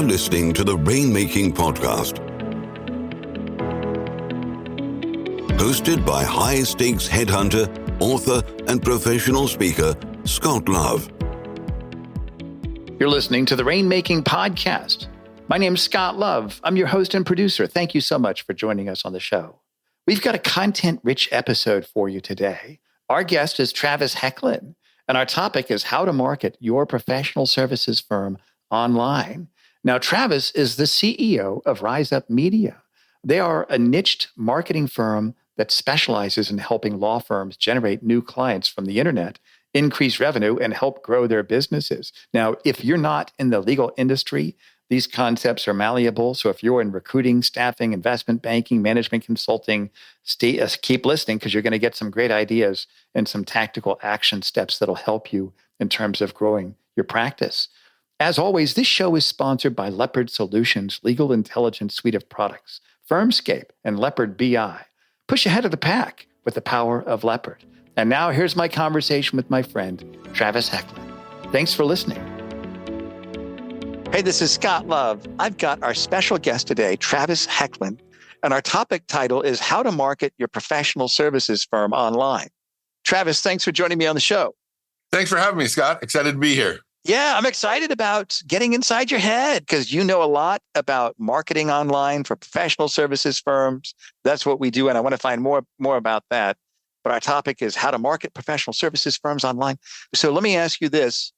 You're listening to the Rainmaking Podcast, hosted by high-stakes headhunter, author, and professional speaker, Scott Love. You're listening to the Rainmaking Podcast. My name's Scott Love. I'm your host and producer. Thank you so much for joining us on the show. We've got a content-rich episode for you today. Our guest is Travis Hoechlin, and our topic is how to market your professional services firm online. Now, Travis is the CEO of Rize Media. They are a niched marketing firm that specializes in helping law firms generate new clients from the internet, increase revenue, and help grow their businesses. Now, if you're not in the legal industry, these concepts are malleable. So if you're in recruiting, staffing, investment banking, management consulting, keep listening because you're going to get some great ideas and some tactical action steps that'll help you in terms of growing your practice. As always, this show is sponsored by Leopard Solutions' legal intelligence suite of products, Firmscape and Leopard BI. Push ahead of the pack with the power of Leopard. And now here's my conversation with my friend, Travis Hoechlin. Thanks for listening. Hey, this is Scott Love. I've got our special guest today, Travis Hoechlin, and our topic title is How to Market Your Professional Services Firm Online. Travis, thanks for joining me on the show. Thanks for having me, Scott. Excited to be here. Yeah, I'm excited about getting inside your head because you know a lot about marketing online for professional services firms. That's what we do, and I want to find more about that. But our topic is how to market professional services firms online. So let me ask you this.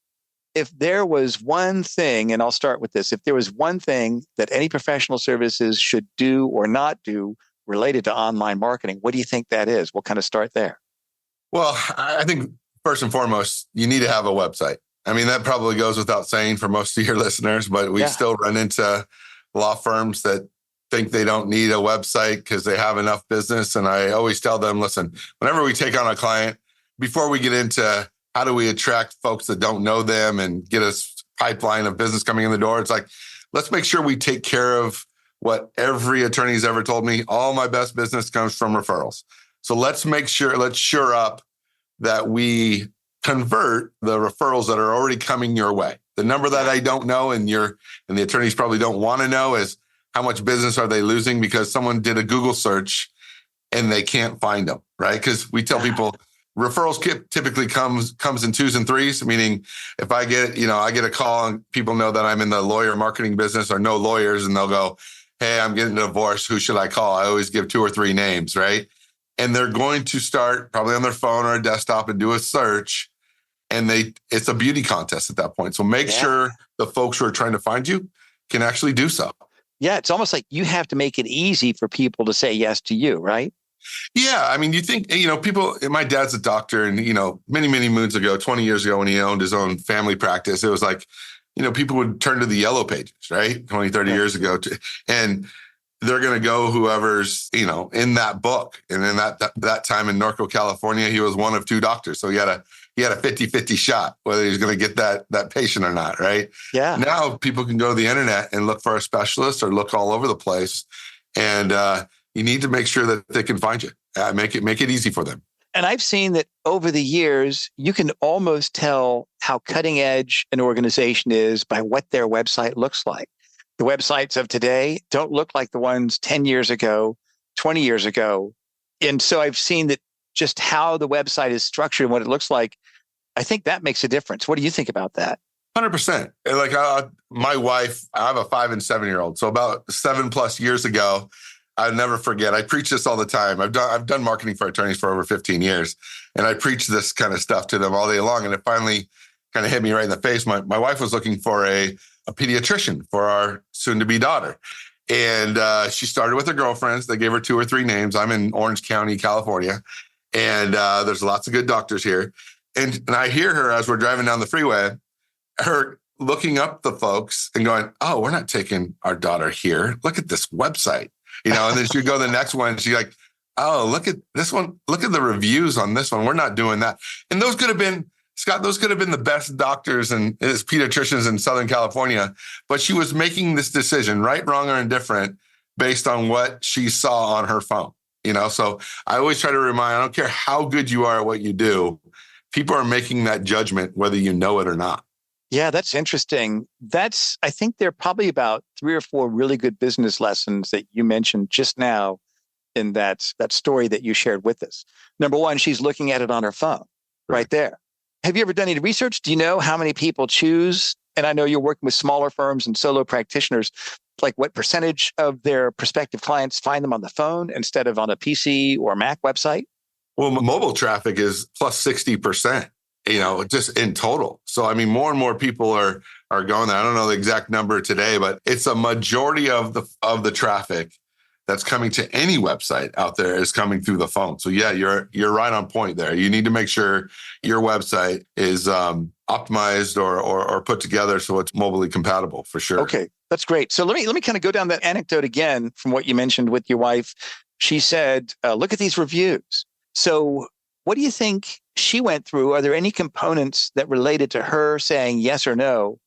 If there was one thing, and I'll start with this, if there was one thing that any professional services should do or not do related to online marketing, what do you think that is? We'll kind of start there. Well, I think first and foremost, you need to have a website. I mean, that probably goes without saying for most of your listeners, but we still run into law firms that think they don't need a website because they have enough business. And I always tell them, listen, whenever we take on a client, before we get into how do we attract folks that don't know them and get a pipeline of business coming in the door, it's like, let's make sure we take care of what every attorney's ever told me. All my best business comes from referrals. So let's sure up that we convert the referrals that are already coming your way. The number that I don't know and the attorneys probably don't want to know is how much business are they losing because someone did a Google search and they can't find them, right? Because we tell people referrals typically comes in twos and threes, meaning if I get a call and people know that I'm in the lawyer marketing business or know lawyers and they'll go, hey, I'm getting a divorce. Who should I call? I always give 2 or 3 names, right? And they're going to start probably on their phone or a desktop and do a search. And it's a beauty contest at that point. So make sure the folks who are trying to find you can actually do so. Yeah, it's almost like you have to make it easy for people to say yes to you, right? Yeah. I mean, you think, people, my dad's a doctor and, many, many moons ago, 20 years ago when he owned his own family practice, it was like, people would turn to the yellow pages, right? 20, 30 years ago. And they're going to go whoever's, in that book. And in that time in Norco, California, he was one of 2 doctors. So he had a 50-50 shot whether he's going to get that patient or not, right? Yeah. Now people can go to the internet and look for a specialist or look all over the place. And you need to make sure that they can find you. Make it easy for them. And I've seen that over the years, you can almost tell how cutting edge an organization is by what their website looks like. The websites of today don't look like the ones 10 years ago, 20 years ago. And so I've seen that just how the website is structured and what it looks like, I think that makes a difference. What do you think about that? 100%. Like my wife, I have a 5 and 7-year-old. So about 7+ years ago, I'll never forget. I preach this all the time. I've done marketing for attorneys for over 15 years. And I preach this kind of stuff to them all day long. And it finally kind of hit me right in the face. My wife was looking for a pediatrician for our soon-to-be daughter. And she started with her girlfriends. They gave her 2 or 3 names. I'm in Orange County, California. And there's lots of good doctors here. And I hear her as we're driving down the freeway, her looking up the folks and going, oh, we're not taking our daughter here. Look at this website, and then she'd go to the next one. And she's like, oh, look at this one. Look at the reviews on this one. We're not doing that. And those could have been, Scott, the best doctors and pediatricians in Southern California. But she was making this decision, right, wrong, or indifferent, based on what she saw on her phone. So I always try to remind, I don't care how good you are at what you do, people are making that judgment, whether you know it or not. Yeah, that's interesting. I think there are probably about 3 or 4 really good business lessons that you mentioned just now in that story that you shared with us. Number one, she's looking at it on her phone right there. Have you ever done any research? Do you know how many people choose? And I know you're working with smaller firms and solo practitioners, like what percentage of their prospective clients find them on the phone instead of on a PC or Mac website? Well, mobile traffic is plus 60%, just in total. So, I mean, more and more people are going there. I don't know the exact number today, but it's a majority of the traffic that's coming to any website out there is coming through the phone. So yeah, you're right on point there. You need to make sure your website is optimized or put together so it's mobilely compatible for sure. Okay, that's great. So let me kind of go down that anecdote again from what you mentioned with your wife. She said, look at these reviews. So what do you think she went through? Are there any components that related to her saying yes or no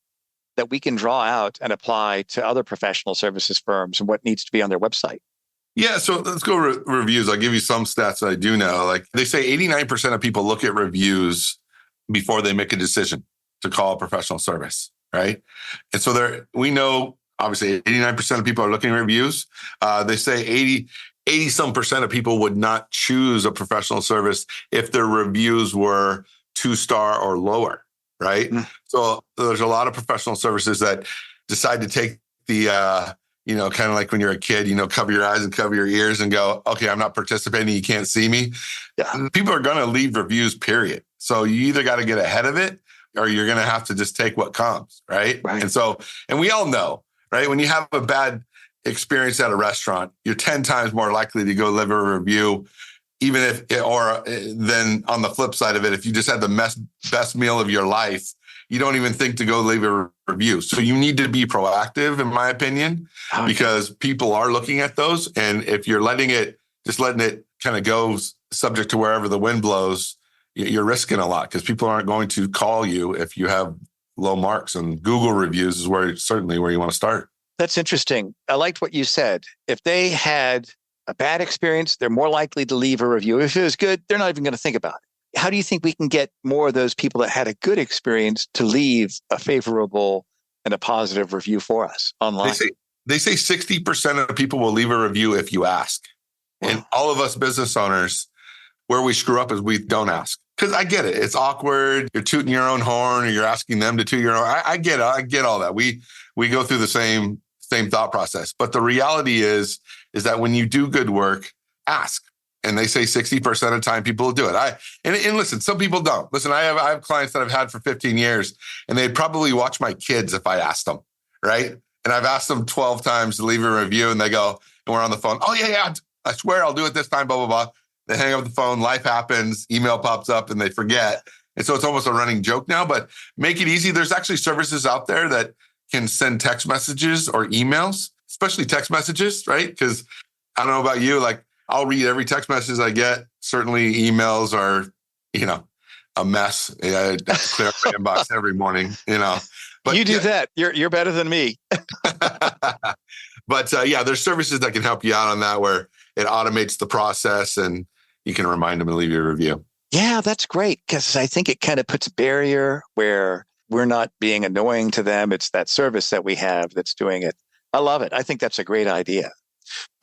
that we can draw out and apply to other professional services firms and what needs to be on their website? Yeah, so let's go reviews. I'll give you some stats that I do know. Like they say 89% of people look at reviews before they make a decision to call a professional service, right? And so we know, obviously, 89% of people are looking at reviews. They say 80-some% of people would not choose a professional service if their reviews were 2-star or lower, right? Mm. So there's a lot of professional services that decide to take the, kind of like when you're a kid, cover your eyes and cover your ears and go, okay, I'm not participating. You can't see me. Yeah. People are going to leave reviews, period. So you either got to get ahead of it or you're going to have to just take what comes, right? And we all know, right? When you have a bad experience at a restaurant, you're 10 times more likely to go leave a review, even then on the flip side of it, if you just had the best meal of your life, you don't even think to go leave a review. So you need to be proactive, in my opinion, because people are looking at those. And if you're letting it kind of go subject to wherever the wind blows, you're risking a lot because people aren't going to call you if you have low marks. And Google reviews is certainly where you want to start. That's interesting. I liked what you said. If they had a bad experience, they're more likely to leave a review. If it was good, they're not even going to think about it. How do you think we can get more of those people that had a good experience to leave a favorable and a positive review for us online? They say 60% of people will leave a review if you ask. Wow. And all of us business owners, where we screw up is we don't ask. Because I get it. It's awkward. You're tooting your own horn or you're asking them to toot your own. I get it. I get all that. We go through the same thought process. But the reality is that when you do good work, ask. And they say 60% of the time people will do it. And listen, some people don't. Listen, I have clients that I've had for 15 years, and they'd probably watch my kids if I asked them, right? And I've asked them 12 times to leave a review, and they go, and we're on the phone. Oh, yeah, I swear I'll do it this time, blah, blah, blah. They hang up the phone, life happens, email pops up, and they forget. And so it's almost a running joke now, but make it easy. There's actually services out there that can send text messages or emails, especially text messages, right? Because I don't know about you, like, I'll read every text message I get. Certainly emails are, a mess. I clear up my inbox every morning, But you do that. You're better than me. But there's services that can help you out on that where it automates the process and you can remind them to leave your review. Yeah, that's great because I think it kind of puts a barrier where we're not being annoying to them. It's that service that we have that's doing it. I love it. I think that's a great idea.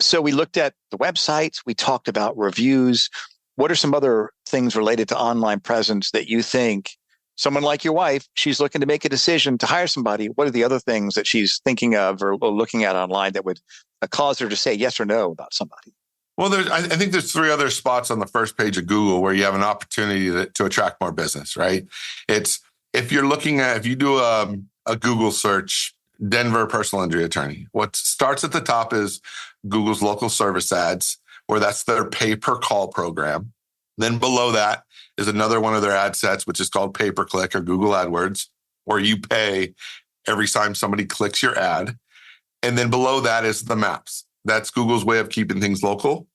So we looked at the websites. We talked about reviews. What are some other things related to online presence that you think someone like your wife, she's looking to make a decision to hire somebody? What are the other things that she's thinking of or looking at online that would cause her to say yes or no about somebody? Well, I think there's 3 other spots on the first page of Google where you have an opportunity to attract more business, right? It's if you do a Google search, Denver personal injury attorney. What starts at the top is Google's local service ads, where that's their pay per call program. Then below that is another one of their ad sets, which is called pay-per-click or Google AdWords, where you pay every time somebody clicks your ad. And then below that is the maps. That's Google's way of keeping things local.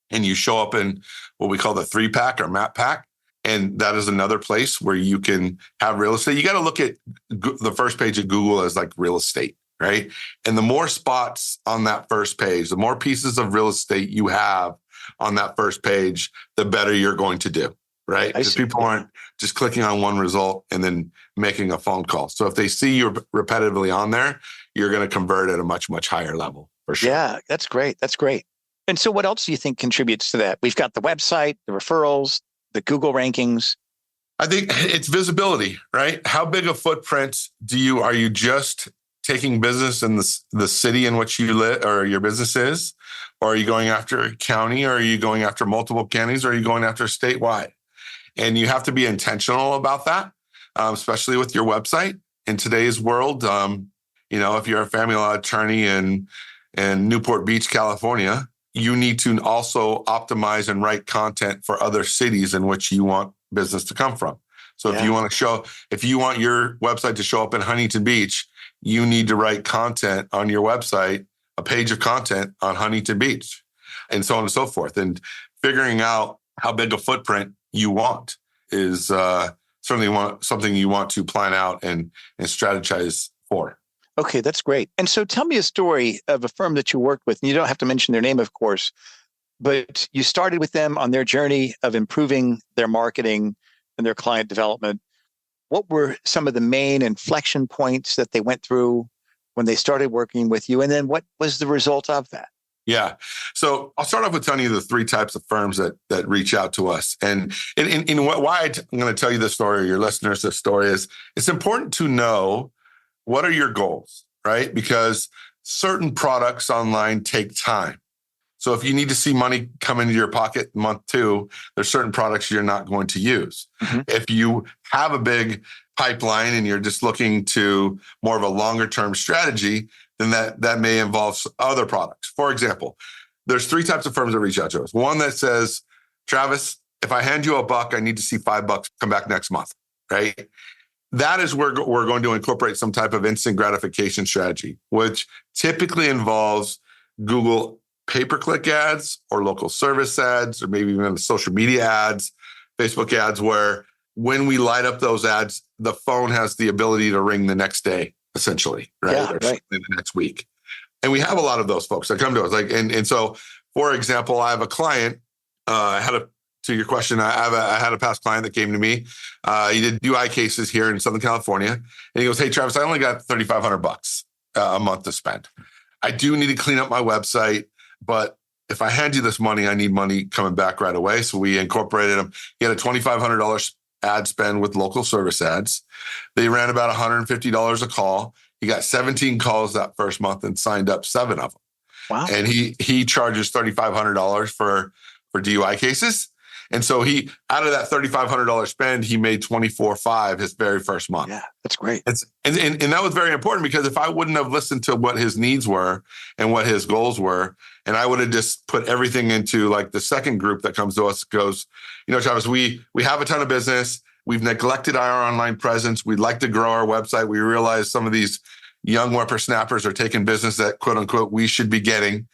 And you show up in what we call the 3-pack or map pack. And that is another place where you can have real estate. You got to look at the first page of Google as like real estate, right? And the more spots on that first page, the more pieces of real estate you have on that first page, the better you're going to do. right? Because people aren't just clicking on one result and then making a phone call. So if they see you repetitively on there, you're going to convert at a much, much higher level for sure. Yeah, that's great. That's great. And so what else do you think contributes to that? We've got the website, the referrals, the Google rankings. I think it's visibility, right? How big a footprint are you just taking business in the city in which you live or your business is? Or are you going after a county? Or are you going after multiple counties? Or are you going after statewide? And you have to be intentional about that, especially with your website. In today's world, if you're a family law attorney in Newport Beach, California, you need to also optimize and write content for other cities in which you want business to come from. So if you want your website to show up in Huntington Beach, you need to write content on your website, a page of content on Huntington Beach, and so on and so forth. And figuring out how big a footprint you want is certainly something you want to plan out and strategize for. Okay, that's great. And so tell me a story of a firm that you worked with. And you don't have to mention their name, of course, but you started with them on their journey of improving their marketing and their client development. What were some of the main inflection points that they went through when they started working with you? And then what was the result of that? Yeah. So I'll start off with telling you the three types of firms that reach out to us. And why I'm going to tell you this story, or your listeners this story, is it's important to know what are your goals, right? Because certain products online take time. So if you need to see money come into your pocket month 2, there's certain products you're not going to use. Mm-hmm. If you have a big pipeline and you're just looking to more of a longer term strategy, then that may involve other products. For example, there's 3 types of firms that reach out to us. One that says, Travis, if I hand you $1, I need to see $5 come back next month, right? That is where we're going to incorporate some type of instant gratification strategy, which typically involves Google pay-per-click ads or local service ads, or maybe even social media ads, Facebook ads, where when we light up those ads, the phone has the ability to ring the next day, essentially, right? Yeah, or right. in the next week. And we have a lot of those folks that come to us. And so, for example, I have a client, to your question, I had a past client that came to me. He did UI cases here in Southern California. And he goes, hey, Travis, I only got $3,500 a month to spend. I do need to clean up my website, but if I hand you this money, I need money coming back right away. So we incorporated him. He had a $2,500 ad spend with local service ads. They ran about $150 a call. He got 17 calls that first month and signed up 7 of them. Wow. And he charges $3,500 for DUI cases. And so out of that $3,500 spend, he made $24,500 his very first month. Yeah, that's great. And that was very important, because if I wouldn't have listened to what his needs were and what his goals were, and I would have just put everything into like the second group that comes to us, goes, Travis, we have a ton of business. We've neglected our online presence. We'd like to grow our website. We realize some of these young whippersnappers are taking business that, quote unquote, we should be getting.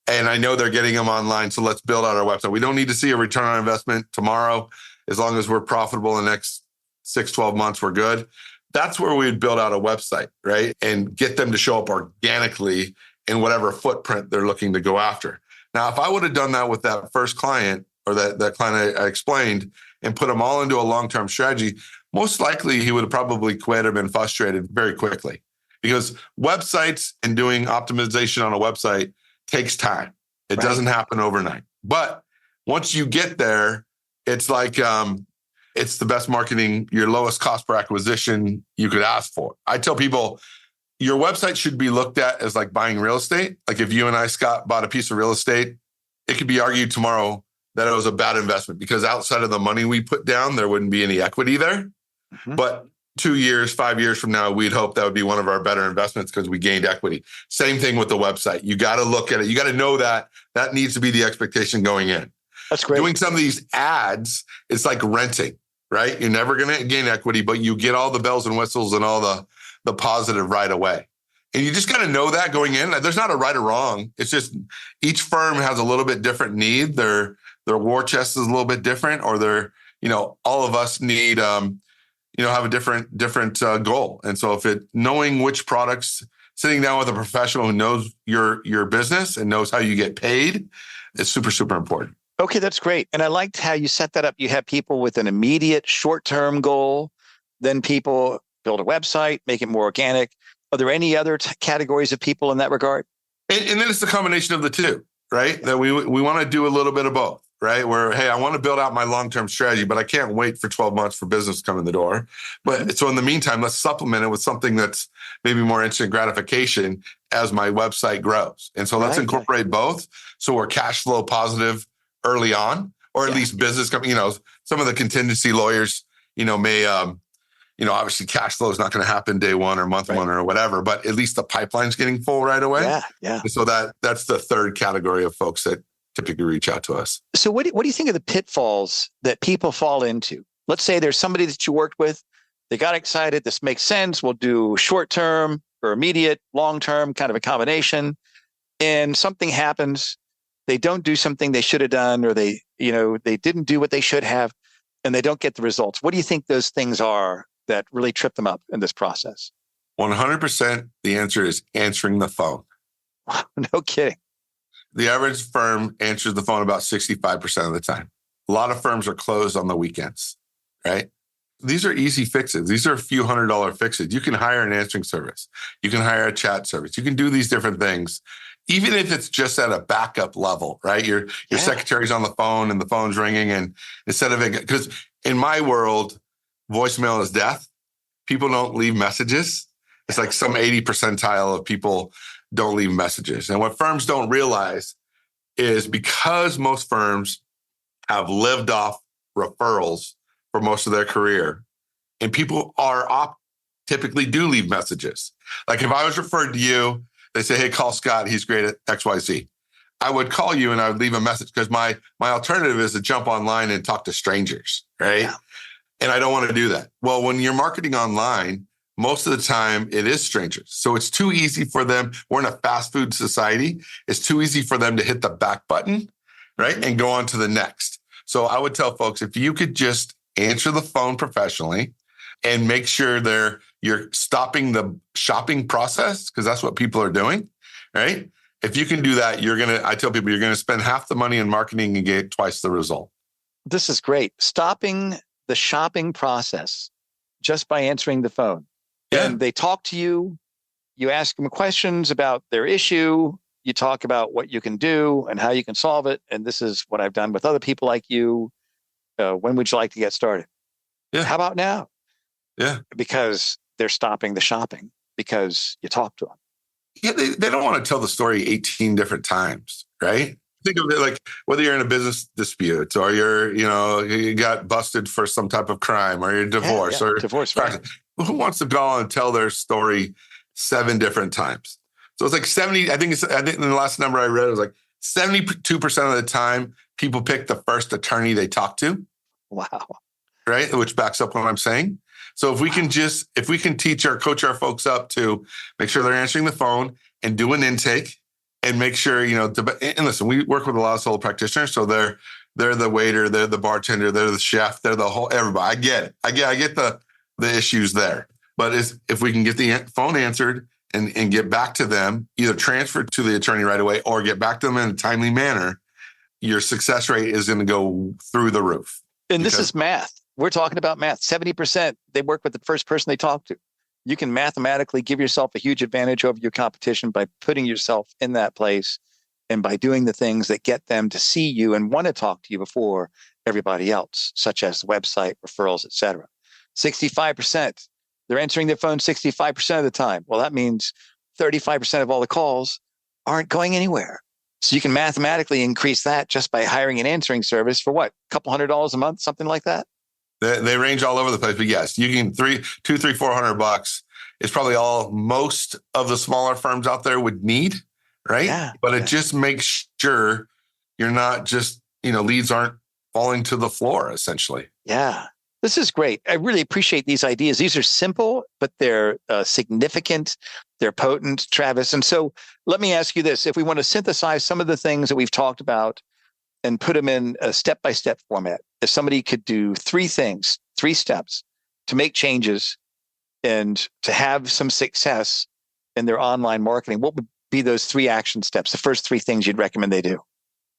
And I know they're getting them online. So let's build out our website. We don't need to see a return on investment tomorrow. As long as we're profitable in the next 6, 12 months, we're good. That's where we'd build out a website, right? And get them to show up organically in whatever footprint they're looking to go after. Now, if I would have done that with that first client, or that client I explained, and put them all into a long-term strategy, most likely he would have probably quit or been frustrated very quickly, because websites and doing optimization on a website takes time. It doesn't happen overnight. But once you get there, it's like it's the best marketing, your lowest cost per acquisition you could ask for. I tell people, your website should be looked at as like buying real estate. Like if you and I, Scott, bought a piece of real estate, it could be argued tomorrow that it was a bad investment, because outside of the money we put down, there wouldn't be any equity there. Mm-hmm. But 2 years, 5 years from now, we'd hope that would be one of our better investments because we gained equity. Same thing with the website. You got to look at it. You got to know that needs to be the expectation going in. That's great. Doing some of these ads, it's like renting, right? You're never going to gain equity, but you get all the bells and whistles and all the positive right away. And you just got to know that going in. There's not a right or wrong. It's just each firm has a little bit different need. Their war chest is a little bit different, or all of us need have a different goal. And so knowing which products, sitting down with a professional who knows your business and knows how you get paid is super, super important. Okay, that's great. And I liked how you set that up. You have people with an immediate short-term goal, then people build a website, make it more organic. Are there any other categories of people in that regard? And then it's the combination of the two, right? That we want to do a little bit of both, right? Where, hey, I want to build out my long-term strategy, but I can't wait for 12 months for business to come in the door. But so in the meantime, let's supplement it with something that's maybe more instant gratification as my website grows. And so let's incorporate both. So we're cash flow positive early on, or at least business company, some of the contingency lawyers, may, obviously cash flow is not going to happen day one or month one or whatever, but at least the pipeline's getting full right away. Yeah. And so that's the third category of folks that typically reach out to us. So what do you think of the pitfalls that people fall into? Let's say there's somebody that you worked with, they got excited, this makes sense, we'll do short-term or immediate, long-term, kind of a combination, and something happens, they don't do something they should have done, or they didn't do what they should have, and they don't get the results. What do you think those things are that really trip them up in this process? 100%. The answer is answering the phone. No kidding. The average firm answers the phone about 65% of the time. A lot of firms are closed on the weekends, right? These are easy fixes. These are a few $100 fixes. You can hire an answering service. You can hire a chat service. You can do these different things, even if it's just at a backup level, right? Your secretary's on the phone and the phone's ringing, and instead of it, because in my world, voicemail is death. People don't leave messages. It's like some 80 percentile of people don't leave messages. And what firms don't realize is because most firms have lived off referrals for most of their career, and people typically do leave messages. Like if I was referred to you, they say, hey, call Scott. He's great at XYZ. I would call you and I would leave a message because my alternative is to jump online and talk to strangers, right? Yeah. And I don't want to do that. Well, when you're marketing online, most of the time it is strangers. So it's too easy for them. We're in a fast food society. It's too easy for them to hit the back button, right? And go on to the next. So I would tell folks, if you could just answer the phone professionally and make sure you're stopping the shopping process, because that's what people are doing, right? If you can do that, I tell people, you're going to spend half the money in marketing and get twice the result. This is great. Stopping the shopping process just by answering the phone. Yeah. And they talk to you, you ask them questions about their issue, you talk about what you can do and how you can solve it. And this is what I've done with other people like you. When would you like to get started? Yeah. How about now? Yeah. Because they're stopping the shopping because you talk to them. Yeah, they don't want to tell the story 18 different times, right? Think of it like whether you're in a business dispute or you got busted for some type of crime or you're divorced or divorce. Right. Who wants to go on and tell their story 7 different times? So it's like 70. I think in the last number I read, it was like 72% of the time people pick the first attorney they talk to. Wow. Right. Which backs up what I'm saying. So if we can coach our folks up to make sure they're answering the phone and do an intake and make sure, and listen, we work with a lot of solo practitioners. So they're the waiter, they're the bartender, they're the chef, they're the whole, everybody. I get it. I get the issues there. But if we can get the phone answered and get back to them, either transferred to the attorney right away or get back to them in a timely manner, your success rate is going to go through the roof. And this is math. We're talking about math. 70%, they work with the first person they talk to. You can mathematically give yourself a huge advantage over your competition by putting yourself in that place and by doing the things that get them to see you and want to talk to you before everybody else, such as the website, referrals, et cetera. 65%, they're answering their phone 65% of the time. Well, that means 35% of all the calls aren't going anywhere. So you can mathematically increase that just by hiring an answering service for what? A couple $100 a month, something like that? They range all over the place, but yes, you can $400 is probably all most of the smaller firms out there would need, right? Yeah, but it just makes sure you're not just, leads aren't falling to the floor, essentially. Yeah, this is great. I really appreciate these ideas. These are simple, but they're significant. They're potent, Travis. And so let me ask you this. If we want to synthesize some of the things that we've talked about and put them in a step-by-step format, if somebody could do 3 things, 3 steps to make changes and to have some success in their online marketing, what would be those 3 action steps, the first 3 things you'd recommend they do?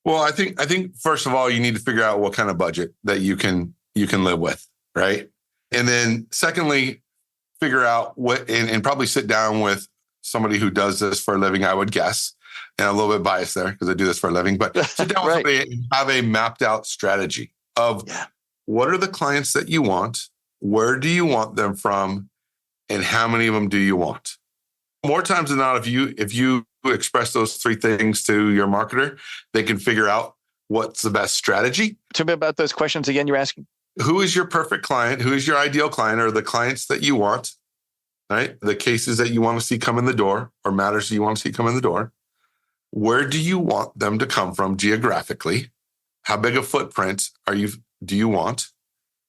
Well, I think first of all, you need to figure out what kind of budget that you can live with, right? And then secondly, figure out what and probably sit down with somebody who does this for a living, I would guess. And I'm a little bit biased there because I do this for a living, but sit down with somebody and have a mapped out strategy of what are the clients that you want, where do you want them from, and how many of them do you want? More times than not, if you express those three things to your marketer, they can figure out what's the best strategy. Tell me about those questions again you're asking. Who is your perfect client? Who is your ideal client, or the clients that you want, right? The cases that you want to see come in the door, or matters that you want to see come in the door. Where do you want them to come from geographically? How big a footprint do you want?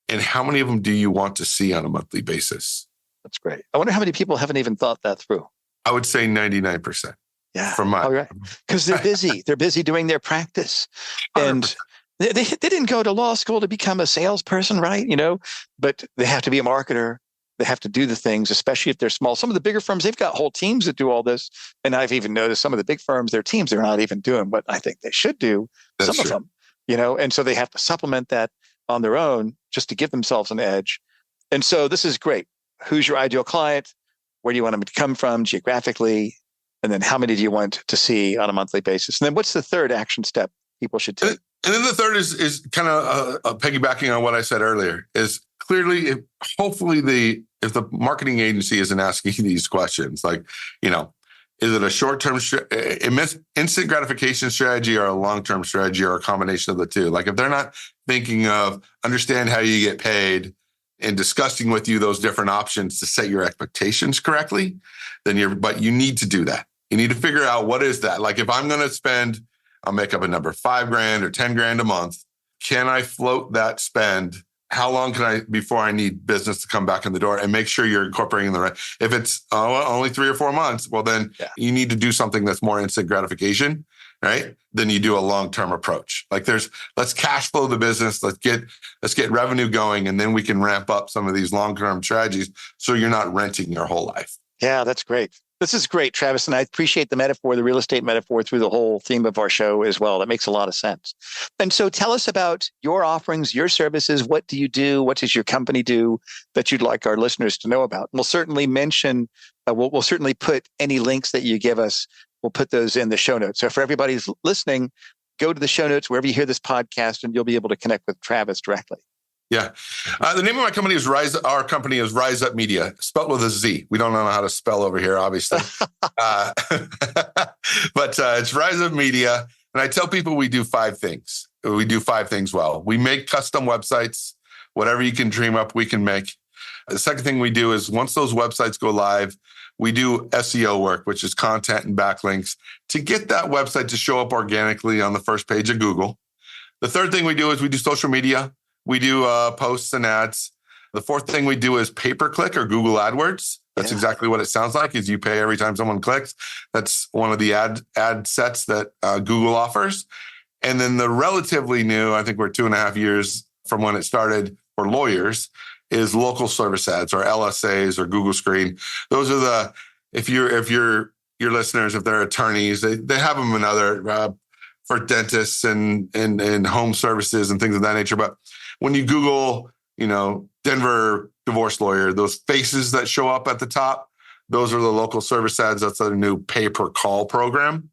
And how many of them do you want to see on a monthly basis? That's great. I wonder how many people haven't even thought that through. I would say 99%. Yeah. Right. Because they're busy. They're busy doing their practice. 100%. And they didn't go to law school to become a salesperson, right? But they have to be a marketer. They have to do the things, especially if they're small. Some of the bigger firms, they've got whole teams that do all this. And I've even noticed some of the big firms, their teams, they're not even doing what I think they should do. That's some true. of them, and so they have to supplement that on their own just to give themselves an edge. And so this is great. Who's your ideal client? Where do you want them to come from geographically? And then how many do you want to see on a monthly basis? And then what's the third action step people should take? And then the third is kind of piggybacking on what I said earlier, is clearly, hopefully if the marketing agency isn't asking these questions, like, is it a short-term instant gratification strategy or a long-term strategy or a combination of the two? Like if they're not thinking of understand how you get paid and discussing with you those different options to set your expectations correctly, but you need to do that. You need to figure out what is that. Like if I'm going to spend, I'll make up a number, $5,000 or $10,000 a month. Can I float that spend? How long before I need business to come back in the door, and make sure you're incorporating the right. If it's only 3 or 4 months, well, then you need to do something that's more instant gratification, right? Then you do a long-term approach. Like let's cash flow the business. Let's get revenue going. And then we can ramp up some of these long-term strategies. So you're not renting your whole life. Yeah, that's great. This is great, Travis. And I appreciate the metaphor, the real estate metaphor through the whole theme of our show as well. That makes a lot of sense. And so tell us about your offerings, your services. What do you do? What does your company do that you'd like our listeners to know about? And we'll certainly mention, we'll certainly put any links that you give us. We'll put those in the show notes. So for everybody who's listening, go to the show notes wherever you hear this podcast, and you'll be able to connect with Travis directly. Yeah. The name of my company is Rize. Our company is Rise Up Media, spelled with a Z. We don't know how to spell over here, obviously. But it's Rise Up Media. And I tell people we do 5 things. We do 5 things well. We make custom websites. Whatever you can dream up, we can make. The second thing we do is once those websites go live, we do SEO work, which is content and backlinks, to get that website to show up organically on the first page of Google. The third thing we do is we do social media. We do posts and ads. The fourth thing we do is pay-per-click or Google AdWords. That's exactly what it sounds like, is you pay every time someone clicks. That's one of the ad sets that Google offers. And then the relatively new, I think we're 2.5 years from when it started for lawyers, is local service ads or LSAs or Google Screen. Those are if your listeners, if they're attorneys, they have them in other for dentists and home services and things of that nature. But when you Google, Denver divorce lawyer, those faces that show up at the top, those are the local service ads. That's a new pay-per-call program,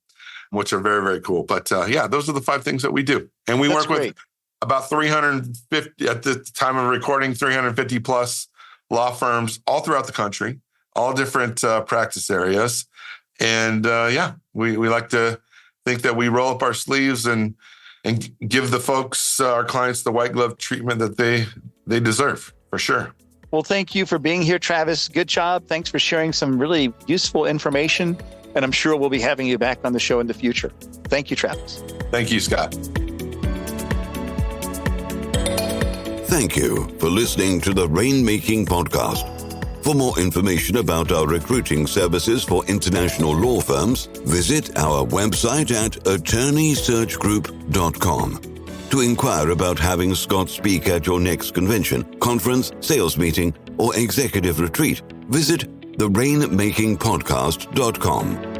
which are very, very cool. But those are the 5 things that we do. And we work with about 350, at the time of recording, 350 plus law firms all throughout the country, all different practice areas. And we like to think that we roll up our sleeves and give the folks, our clients, the white glove treatment that they deserve, for sure. Well, thank you for being here, Travis. Good job. Thanks for sharing some really useful information. And I'm sure we'll be having you back on the show in the future. Thank you, Travis. Thank you, Scott. Thank you for listening to the Rainmaking Podcast. For more information about our recruiting services for international law firms, visit our website at attorneysearchgroup.com. To inquire about having Scott speak at your next convention, conference, sales meeting, or executive retreat, visit therainmakingpodcast.com.